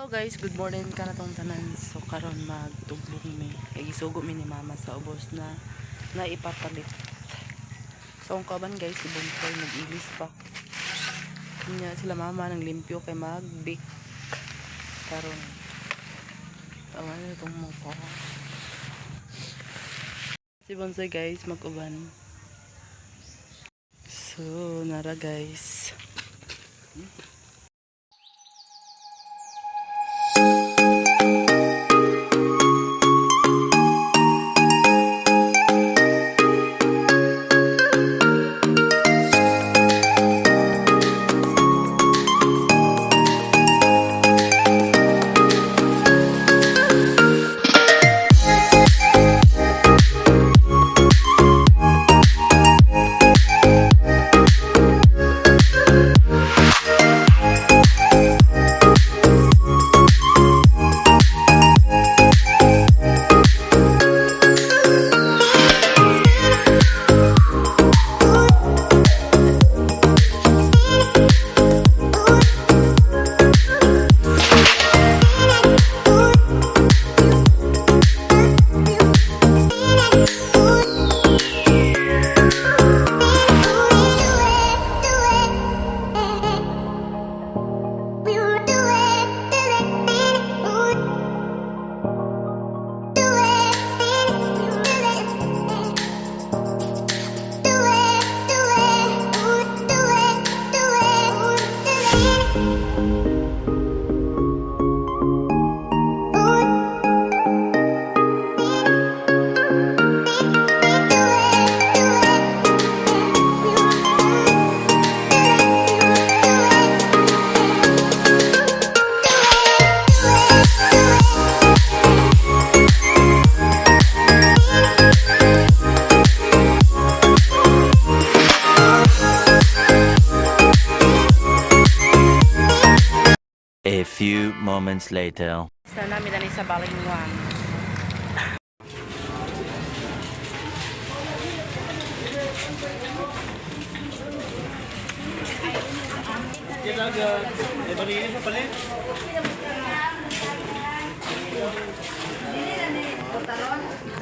Hello guys, good morning ka na tong tanan. So karon magtugbong mi. Kay isugo mi ni mama sa ubos na ipapalit. So ang kaban guys, si Bonsoy nag-ilis pa. Kanya sila mama nang limpyo kay mag-bake. Karon awan na itong mukha. Si Bonsoy guys mag-uban. So nara guys. A few moments later. Sa namin na sa Balingwan.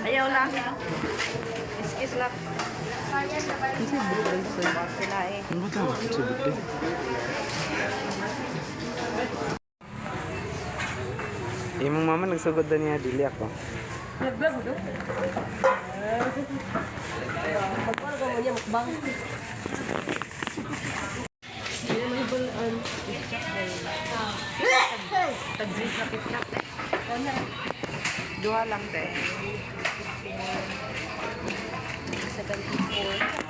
Ayaw lang. Iskis lang. Imong mama nagsugod na niya dili ako. Nag-vlog do? Magpano ko mo niya mukbang. Hindi naman ibulan. Tag-drink na kitnap eh. Duha lang te. 74.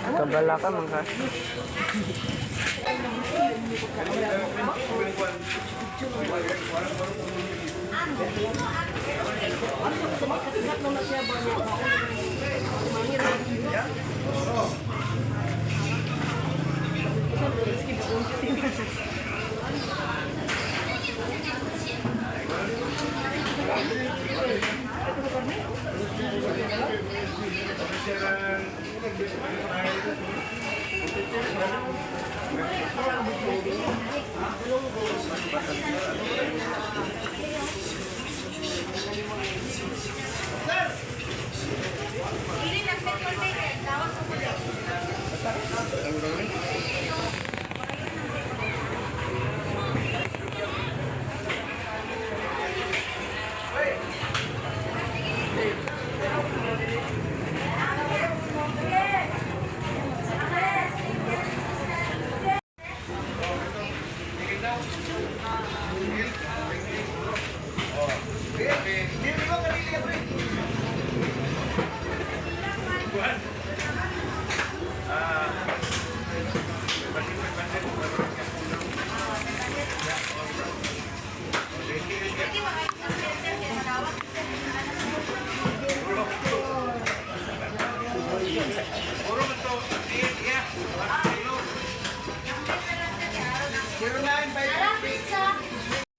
Kabala ka man ka.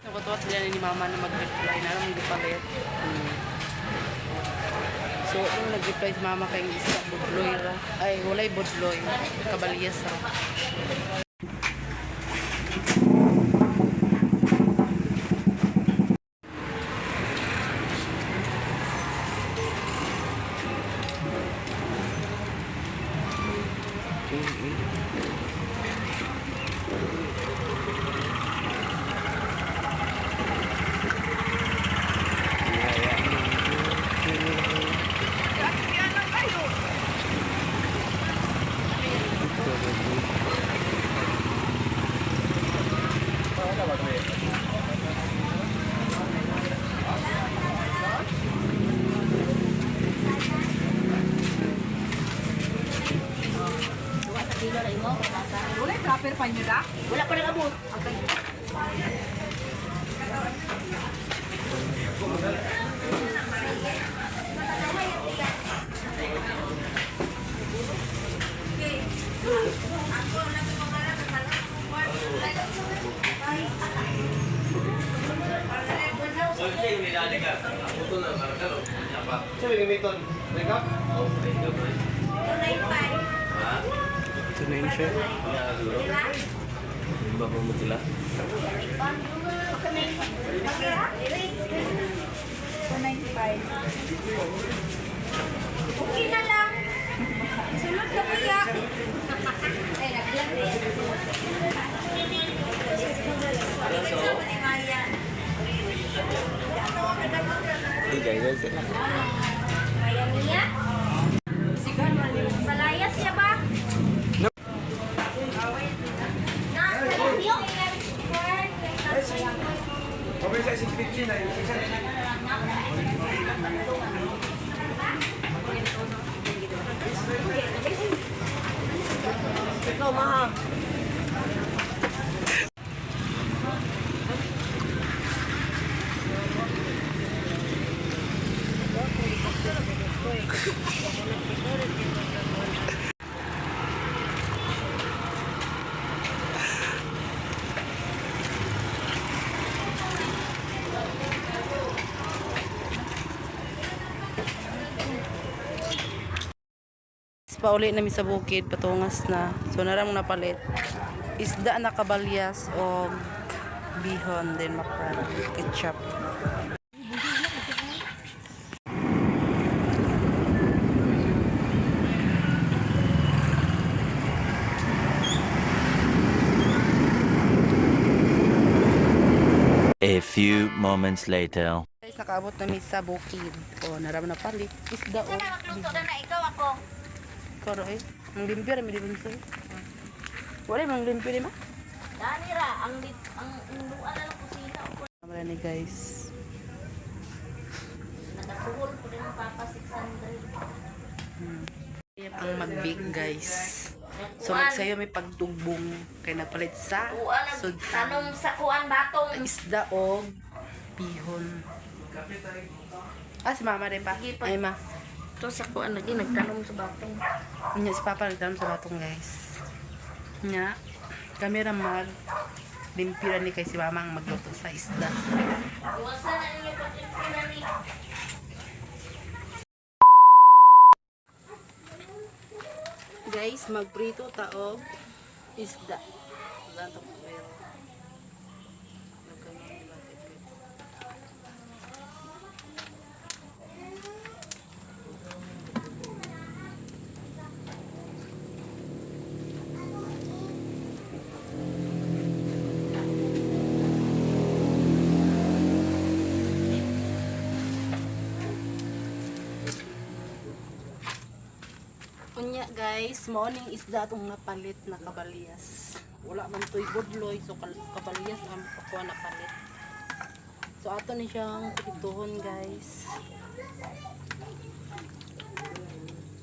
Nakatuwa sila ni mama na mag-reply na lang hindi palit. So, nung nag-reply si mama kay isa, budloy ra. Ay, walay budloy. Kabalyas ra. Wala proper pa niyo da? Wala pa nag-abot. Okay. Ito na yun siya. Okay na lang. Sunod ka kuya. Ay, naglag din. Hey guys, Kaya niya? Malayas siya ba? Ikaw, maha. Pauli namin sa bukid, patungas na. So, narang napalit. Isda na kabalyas o bihon, then makran, ketchup. A few moments later. Guys, nakaabot namin sa bukid. O, narang napalit. Isda o Magluto na na ikaw ako. karo eh. Ang limpyo rin, may limpyo eh. Wala yung limpyo rin ma. Danira, ang luan na ng kusina. Kamala ni guys. Nagasuhol po rin ng Papa 600. Ayan ang mag-bake guys. So magsayo may pagtugbong kay napalit sa Tanong sa kuan batong. isda o bihon. Ah, si mama rin pa. Ay ma. Ito sa kuan lagi nagtanong sa batong. Nya si papa nagtanong sa batong guys. Nya kami ra mag limpira ni kay si mama ang magluto sa isda. Iwasan na niyo pagkikina ni. Guys, magprito taog isda. Ganto ko pero. Unya guys, morning isda itong napalit na kabalyas. Wala man to'y budloy, so kabalyas ang pakuha napalit. So ato ni siyang prituhon guys.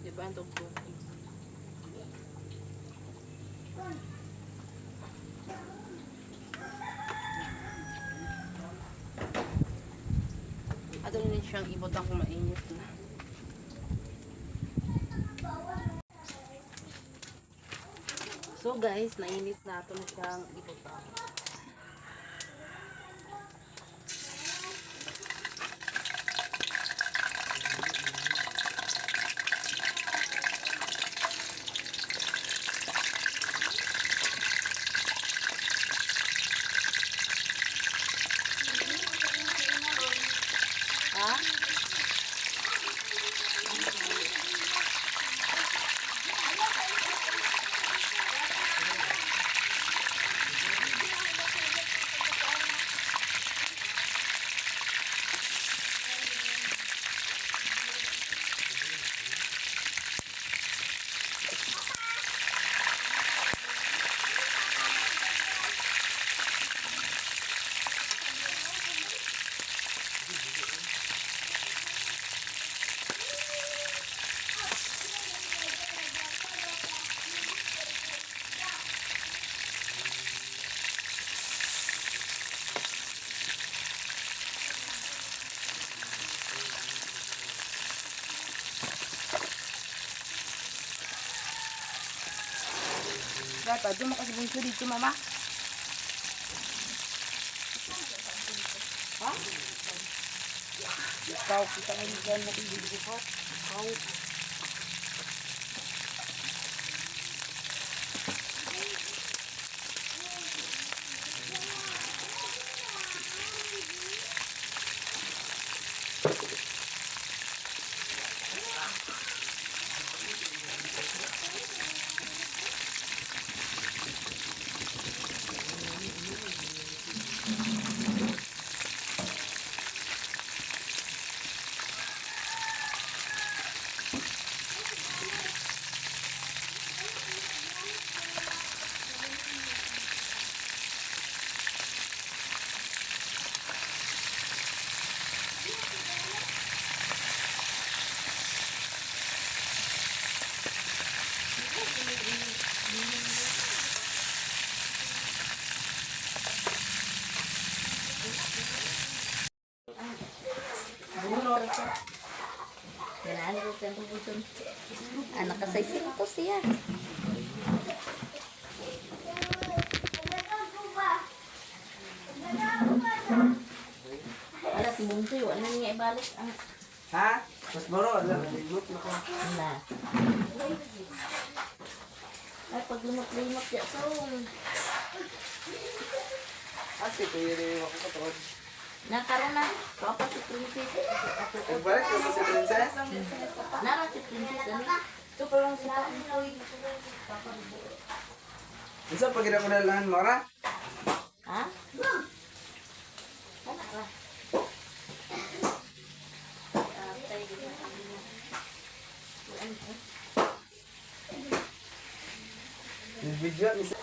Diba ang tugbong? Ato ni siyang ibutang kung mainit na. So guys, nainit na ito na siyang ibutang. dagat. Pwede mo kasi bunso dito, mama. Ha? Ikaw, kita nga yung dyan natin dito po. Ikaw. Ganaan ko kang pupusun. Anak ka sa isinto siya. Alas, bunso yun. Ano niya ibalik ang... Ha? Mas baro, lumot na ko. Wala. Ay, pag lumot-lumot siya. So, Ate, kuya rin ako katawad. nakaroon na. Papa si Princess. Nagbalik ka ba si Princess? Nara si Princess. Ano? Ito pa lang sa taon. Isa pag mo na lang, Mara? Ha? Ano ba? Yung video, isa.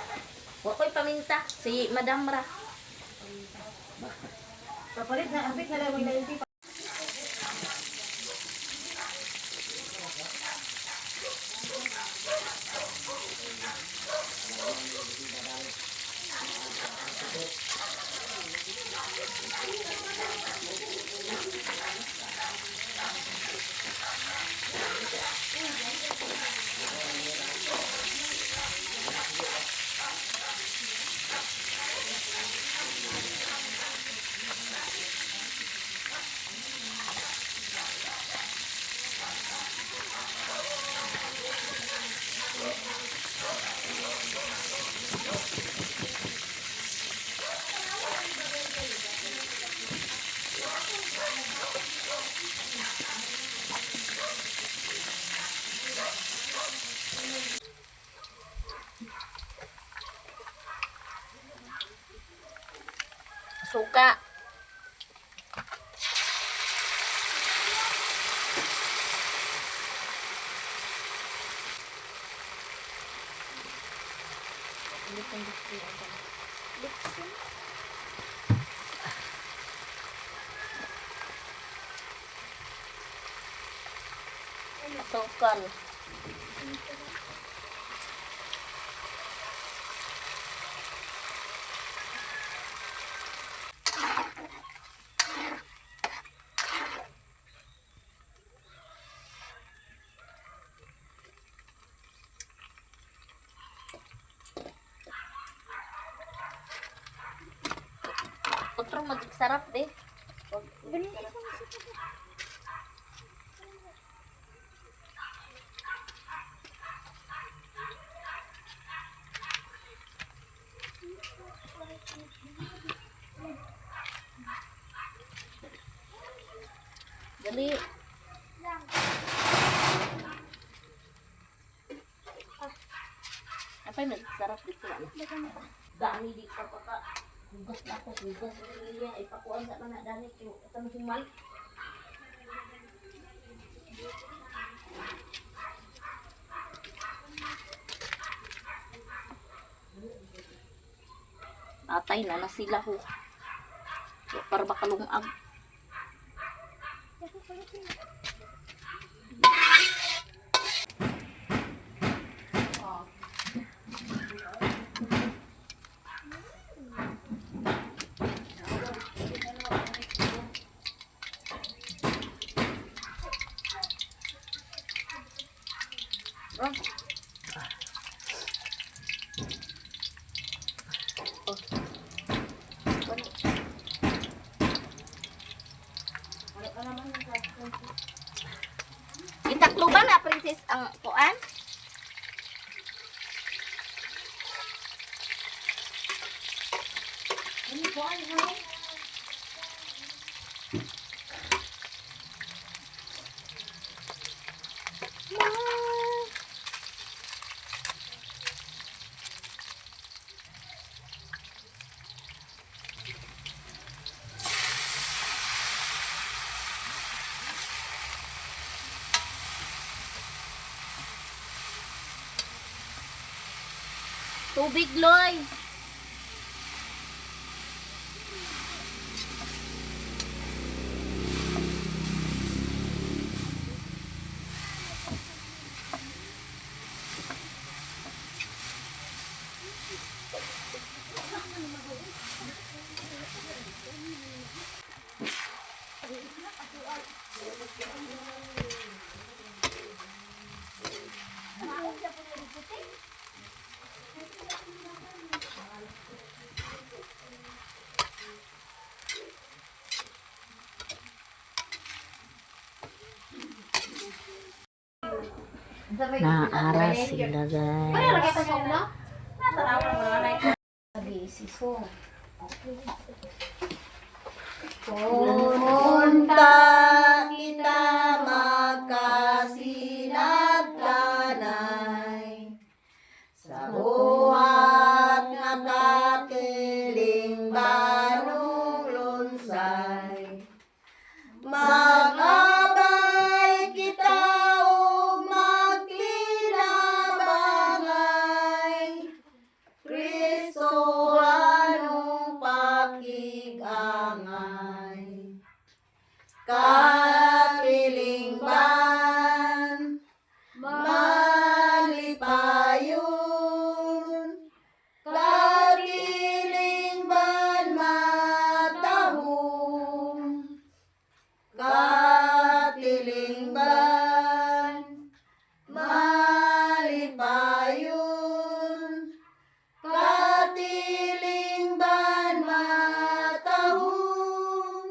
Wakoy paminta. Si Madam Ra. Papalit na, apit na lang mo yung Suka. Sukal. Otro sarap deh. Dali. Apa yang sarap dito? Dami di pa pa. Hugas na ako, hugas na niya. Ipakuan sa mga dami ko. Ito na humal. Atay na sila ho. Para baka lumag. ba na princess ang kuan? Tubig, Loy. Naara sila guys. Punta kita magkasinagtanay sa buhat nga katiling banong lunsay. Magabay kita ug magkinabangay, Kristo anong pakigangay. Katilingban, malipayon, katilingban matahong, katilingban, malipayon, katilingban matahong,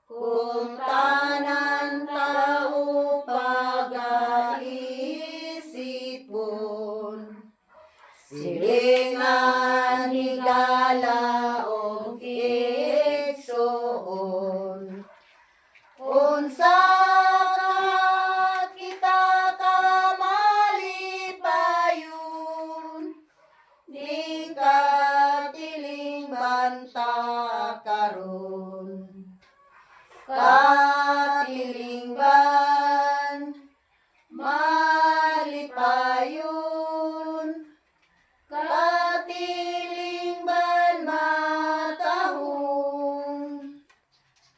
kung tanan tao pag-aisipon, silingan higala o igsoon. Unsa ka kita kamalipayon, di ka tilingban ta karon. Katilingban, malipayon, katilingban matahong,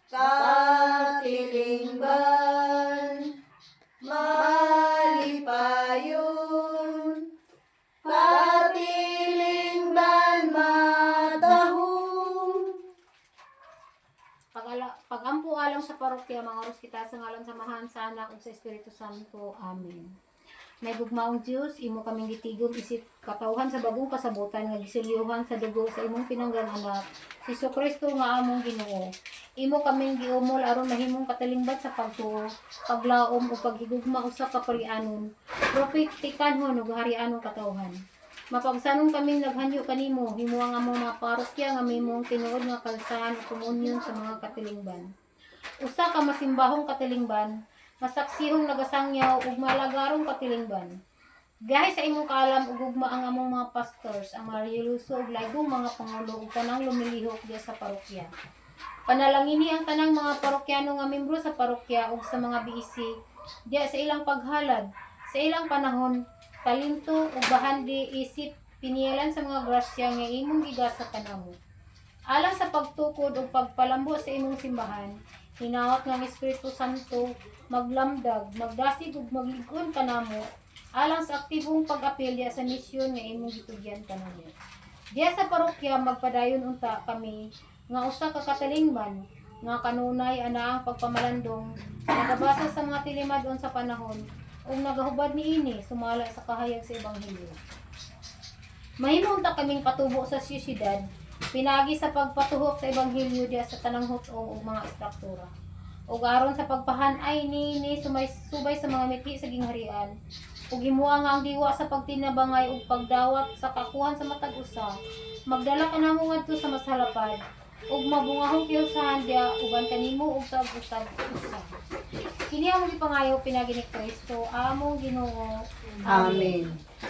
katilingban, malipayon, katilingban matahong. Pagampo alang sa parokya, mga oras kita sa ngalan samahan sa anak ug sa Espiritu Santo. Amen. May gugmaong Diyos, imo kaming gitigom isip katawhan sa bagong kasabutan nga gisulyuhan sa dugo sa imong pinanggan anak, si Kristo nga among Ginoo. Imo kaming giumol aron mahimong katalingban sa pagtuo, paglaom ug paghigugma usa ka parianon, propetikanhon ug harianong katawhan. Mapagsanong kaming naghanyo kanimo, himo ang among mga parokya nga mahimong tinuod nga kalsahan ug komunyon sa mga katilingban. Usa ka masimbahong katilingban, masaksihong nagasangyaw ug malagarong katilingban. Gahi sa imong kaalam ug gugma ang among mga pastors, ang mga relihiyoso ug laigong mga pangulo ug tanang lumilihok diya sa parokya. Panalangini ang tanang mga parokyano nga membro sa parokya ug sa mga biisi diya sa ilang paghalad, sa ilang panahon, talento ug bahandi isip piniyalan sa mga grasya nga imong gigasa kanamo. Alang sa pagtukod ug pagpalambo sa imong simbahan, hinawat ng Espiritu Santo maglamdag, magdasig ug maglig-on kanamo alang sa aktibong pag-apil diya sa misyon nga imong gitugyan kanamo. Diya sa parokya magpadayon unta kami nga usa ka katalingban nga kanunay ana ang pagpamalandong nagabasa sa mga tilimadon sa panahon ug nagahubad niini sumala sa kahayag sa ebanghelyo. Mahimong ta kaming patubo sa siyudad, pinagi sa pagpatuhok sa ebanghelyo diya sa tanang hutong ug mga istruktura. ug aron sa pagpahanay ni subay sa mga mithi sa gingharian. Ug himuha nga ang diwa sa pagtinabangay ug pagdawat sa kakuhan sa matag usa. Magdala ka namo ngadto sa masalapad ug mabungahong kiyo sa handya uban kanimo ug sa usab usa. Kini among gipangayo pinagi ni Kristo among Ginoo. Amen.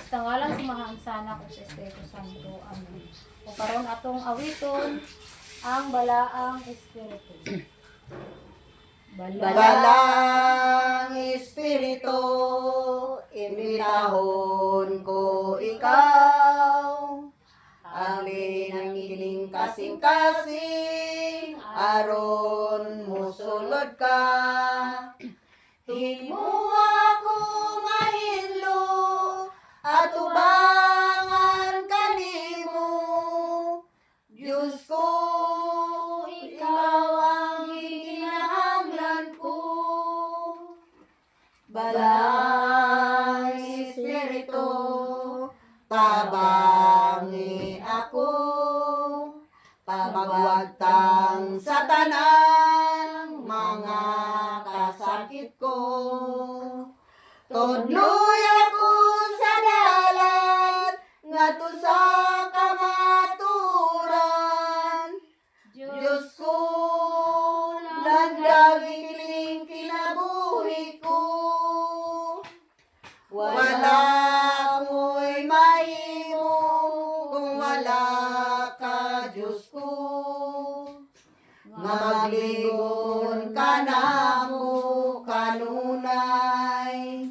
Sa ngalan sa Mahansana ug sa Espiritu Santo. Amen. O karon atong awiton ang balaang espiritu. Balang Espiritu, imbitahon ko ikaw. Amin ang ining kasing-kasing, aron musulod ka. Himo ako mahilo, at ubangan kanimo. Diyos ko, ikaw ang ikinahanglan ko. Balang Espiritu, tabangi ako. Pagwagtang sa tanang mga kasakit ko. Tudloy ako sa dalan, ngadto sa kamaturan. Diyos ko, landag ikiling kinabuhi ko. Wala ko'y mahimo kung wala ka, Diyos ko. Magligon ka na mo kanunay.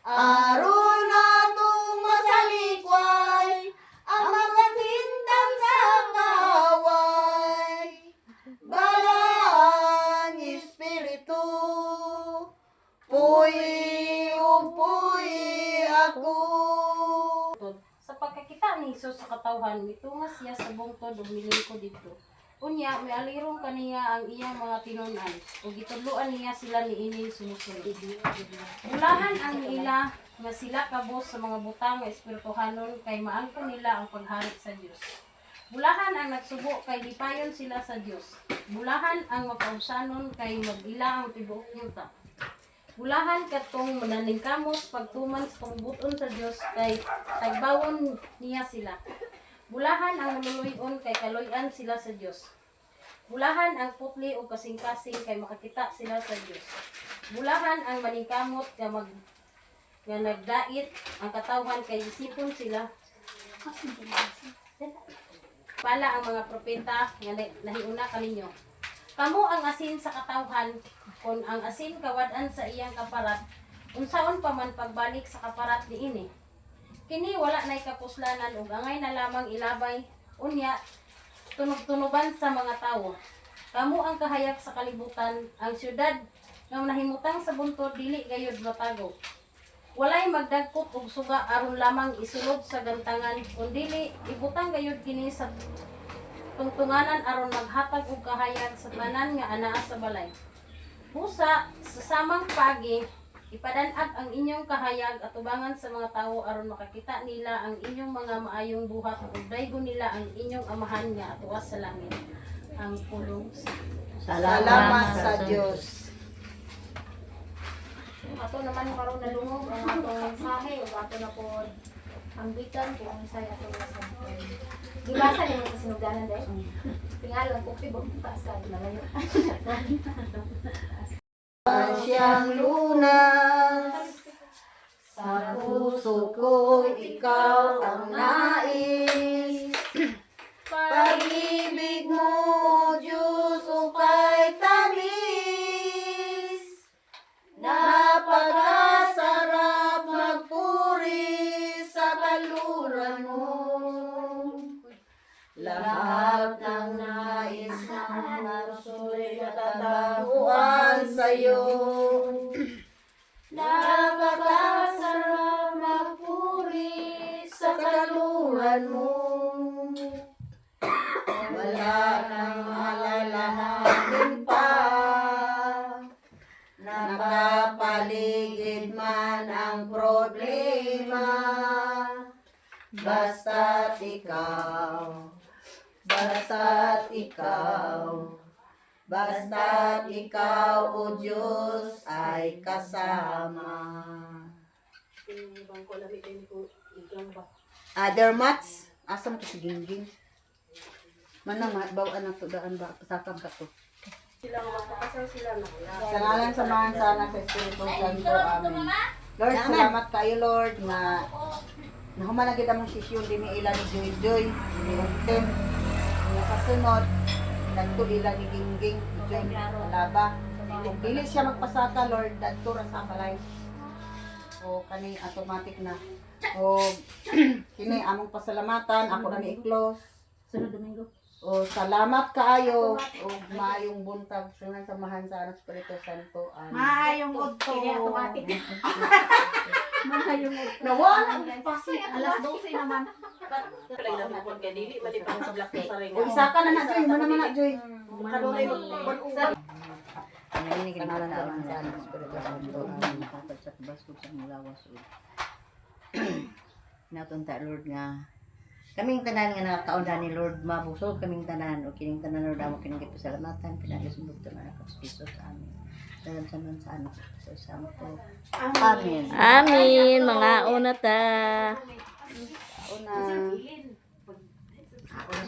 Aron natong masalikway ang mga tintang sa kaway. Balang Espiritu, puyi o puyi ako. Sa pagkakita ni Hesus sa katawhan, mitungas siya sa bungtod ug milingkod dito. Unya, may alirong kaniya ang iyang mga tinunan, ug gitudloan niya sila niini sumusunod. Bulahan ang ila nga sila kabos sa mga butang nga espirituhanon kay maangkon nila ang paghari sa Dios. Bulahan ang nagsubo kay lipayon sila sa Dios. Bulahan ang mapausanon kay mag-ila ang tibuok yuta. Bulahan katong mananingkamos pagtuman sa pangbuton sa Dios kay tagbawon niya sila. Bulahan ang maluluyon kay kaloy-an sila sa Dios. Bulahan ang putli o kasing-kasing kay makakita sila sa Dios. Bulahan ang maningkamot nga nagdait ang katawhan kay isipon sila. Pala ang mga propeta nga nahiuna kaninyo. Kamo ang asin sa katawhan, kung ang asin kawad-an sa iyang kaparat, unsaon pa man pagbalik sa kaparat niini. Kini wala nay kapuslanan ug angay na lamang ilabay, unya tunog-tunuban sa mga tawo. Kamo ang kahayag sa kalibutan, ang syudad nga nahimutang sa buntod dili gayud matago. Walay magdagkot og suga aron lamang isulod sa gantangan, kundili ibutang gayud kini sa tungtunganan aron maghatag og kahayag sa tanan nga anaa sa balay. Busa sa samang pagi, ipadanag ang inyong kahayag at ubangan sa mga tao aron makakita nila ang inyong mga maayong buhat ug daygon nila ang inyong amahan nga atuwa sa langit. Ang pulong sa Salamat sa Diyos. Ato naman karon nalungog ang atong mensahe ug ato na pod ambitan kung unsay ato mensahe. Gibasa niyo sa sinuganan dai. Tingalan ko pibo pasan nalayo. Siyang lunas, sa puso ko ikaw ang nais. Pag-ibig mo, Diyos, ukay tamis. Napakasarap magpuri sa kaluran mo. Lahat ng nais ng marso'y natataguan sa'yo. Napakasarap magpuri sa kaluran mo. Wala nang alalahanin pa. Nakapaligid man ang problema. Basta't ikaw basta't ikaw, O Diyos, ay kasama. Other mats, asam to si Gingging. Manang bawaan na to, daan ba, pasakam ka to. Sa ngalan samahan sana sa Espiritu Santo, Amen. Lord, salamat kayo, Lord, na nahumanagid among sisyon din ni ila ni Joy Joy, ni Ugten, nga kasunod, nagtulila ni Gingging, ni Joy Laba. Kung dili siya magpasaka, Lord, dadto ra sa balay. O kani automatic na. O kini among pasalamatan, ako na ni i-close. Sunod Domingo. O salamat kaayo o maayong buntag sa samahan sa anak Espiritu Santo. Amen. Maayong udto. Kini automatic. Maayong udto. Nawala Alas 12 naman. O isa ka na Joy, mana man Joy. Ang ini kinalan naman sa anak Espiritu Santo. Amen. Kapag sa tubas ko sa mulawas. Natunta Lord nga kaming tanan nga nakakaon ni Lord mabusog kaming tanan o kining tanan Lord amo kining pasalamatan pinagisumbog ta na ka Jesus. Amen. Dalam sa anak sa Santo. Amen. Amin, mga una ta. Una.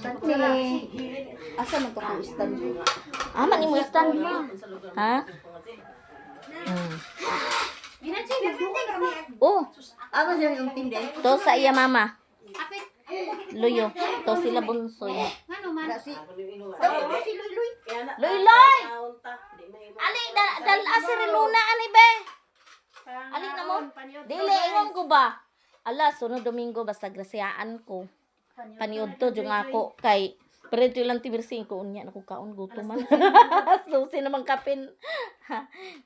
Sante. Asa man to kung stand Joy? Aman imo stand mo. Ha? Oh, Aba siya yung tindi. to sa iya mama. Luyo, to sila bunsoy. Ngano man? Si si Luy. Loy! Ali, dal asireluna ani be. Ali na mo. Dili ingon ko ba? Ala, sunod Domingo basta grasyaan ko. Paniod to jung ako kay Pero lang tibirsing ko unya na ko kaon gutom man. So naman kapin.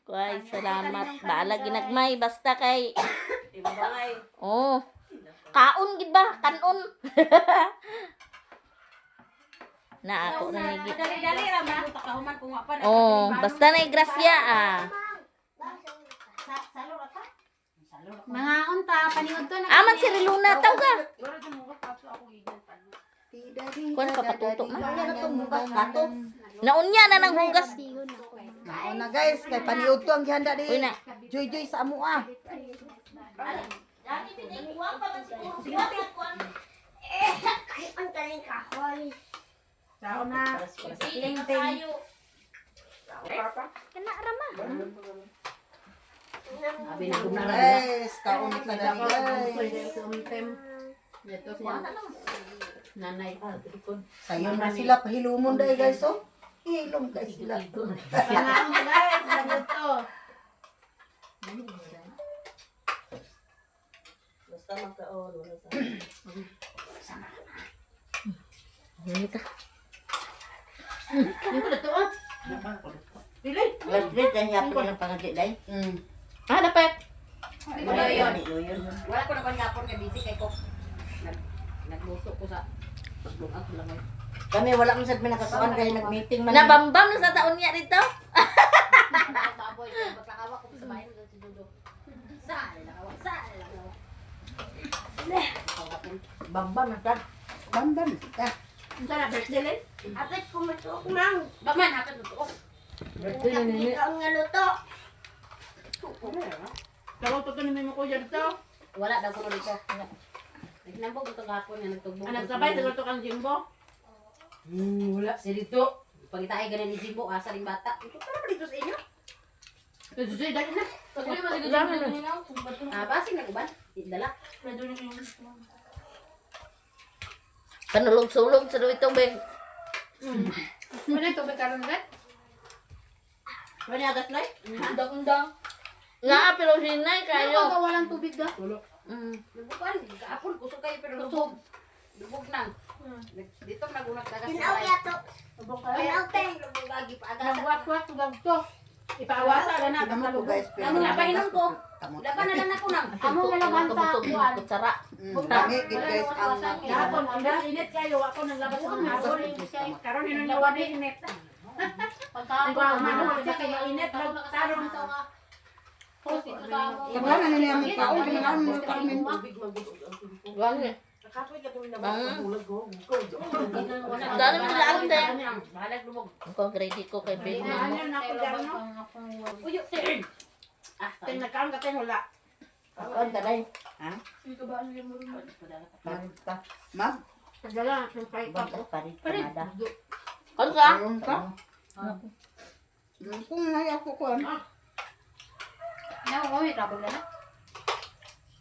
Kuy, salamat. Baala ginagmay basta kay oh. Kaon gid ba? Kanon. Na ako na nigit. Dali-dali ra ba? Takahuman kung wa pa na. Oh, basta na grasya ah. Mga unta, paniod to na. Aman si Riluna taw ka. Kuan ka patutok na. Naunya na nang hugas. Mao na guys, kay paniud to ang gihanda Uy ni na. Joy Joy sa amo ah. Sao na. Guys, kaunit na dali guys. Nanay. Sayon na sila pahilumon dai guys oh. Hilom guys sila. Mga guys, ano to? Wait, dan yapin nilang pangadi day. Ah, dapat. Wala ko naman gapon kay busy kay ko. Nagbusok ko sa paglungag ko lang. Kami wala man sad pinakasuan kay nag-meeting man. Nabambam na sa taon niya dito. Baboy, patakawa ko sa bayan sa Dudo. Sa lakawa, sa lakawa. Bamba man sad. Bamban ka. Unsa na birthday len? Apat ko matuok nang. Baman apat ko. Birthday na nini. Ang ngaluto. Tawag to ni mo ko dito. Wala daw ko dito. Nagnambog ito gapon na nagtugbog. Anak sabay sa to kang Jimbo. Wala si dito. Pagitaay ganin ni Jimbo asa ring bata. Ito pa naman dito sa inyo. Kasi dali na. Paguli mo siguro dito ninyo. Ah, basing naguban. Dala. Panulog-sulog sa dito be. Ano ito ba karon gat? Wala agas lay? Undang-undang. Nga pero hinay Ano kayo. ka walang tubig ga? Lubukan, kaapon kusog kayo pero lubog. Lubog nang. Dito nagunag dagas. Kinaw yato. Lubog kayo. Kinaw te. Lubog lagi pa agas. Nagwak-wak tugag to. Ipaawasa na Tignan mo po guys. Ano na pahinom ko? Laban na lang ako nang. Amo nalaban sa kuan. Kutsara. Dami gid guys ang Gapon, ang init kayo ako naglabas ng hapon. Karon hinulawan ni init. Pagka ano siya kaya init tarong to. Kabana na niya ang kaon kailangan mo kaon. Gani. Dali mo lang din. Ako ready ko kay Big Mama. Uyo, te. Tinagkaan ka tayo wala. Kaon ka dai. Mag? Padala, siyempre pa po. Parit kamada. Ano ka? Karoon ka? Kung naya ako ko ano? Nakuha, travel na na.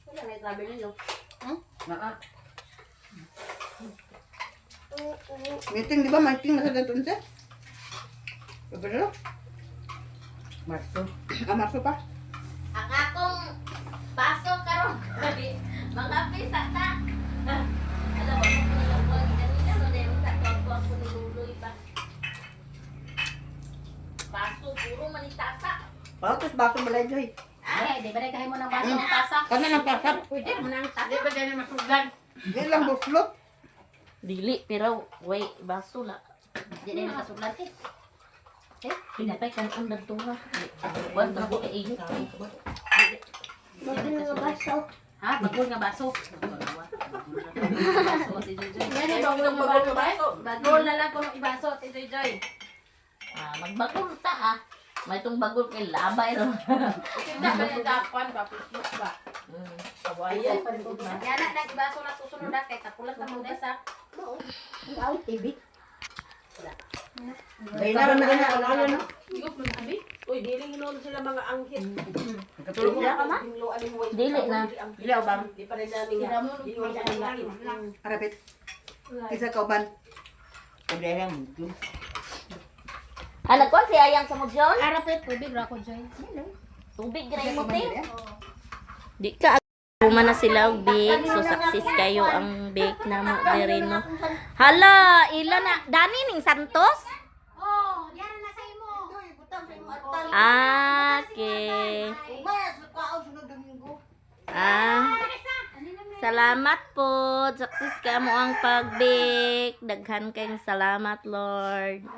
Wala na travel ninyo. Meeting, di ba? Meeting na sa datun siya? Pero? Marso. Marso pa? Ang akong paso karon. Mga pisa na. Alam mo kung ano ko kanina no dahil sa ko ako ni Luloy pa. Paso puro manitasa. Tapos baso balay Joy. Ay, di ba kayo mo ng baso ng tasa? Kana ng kasap. Pwede mo ng tasa. Di ba ganyan masugdan? Di lang buslot. Dili pero way baso na. Di na nakasugdan eh. Pinapay kan ang nagtunga. Wan tra ko kay iyo. Ha? Bagol nga baso. Yan ay bagol nga baso. Bagol na lang kung ibaso, Tito Joy. Magbagol ta ah. May itong bagol kay labay ro. Kita ba yung tapuan ba? Facebook ba? Kawayan. Yan na, nag-ibaso na susunod na kay kapulat na muna sa. Ang TV. Ay na na na na. Uy, diling noon sila mga anghit. Katulog na ka ma? Dili na. Ilaw bang? Di pa rin namin nga. Di mo siya nilangin. Arapit. Isa kauban. Ugay lang. Anak ko si Ayang sa Mudyon. Arapit, tubig ra ko, Joy. Tubig gray mo te. Di ka Uma na sila og bake, so success kayo ang bake na mo diri no. Hala, ila na Dani ning Santos? Oh, diyan na sa imo. Okay. Mas kaon sunod Domingo. Salamat po. Success ka mo ang pag-bake. Daghan kayong salamat, Lord.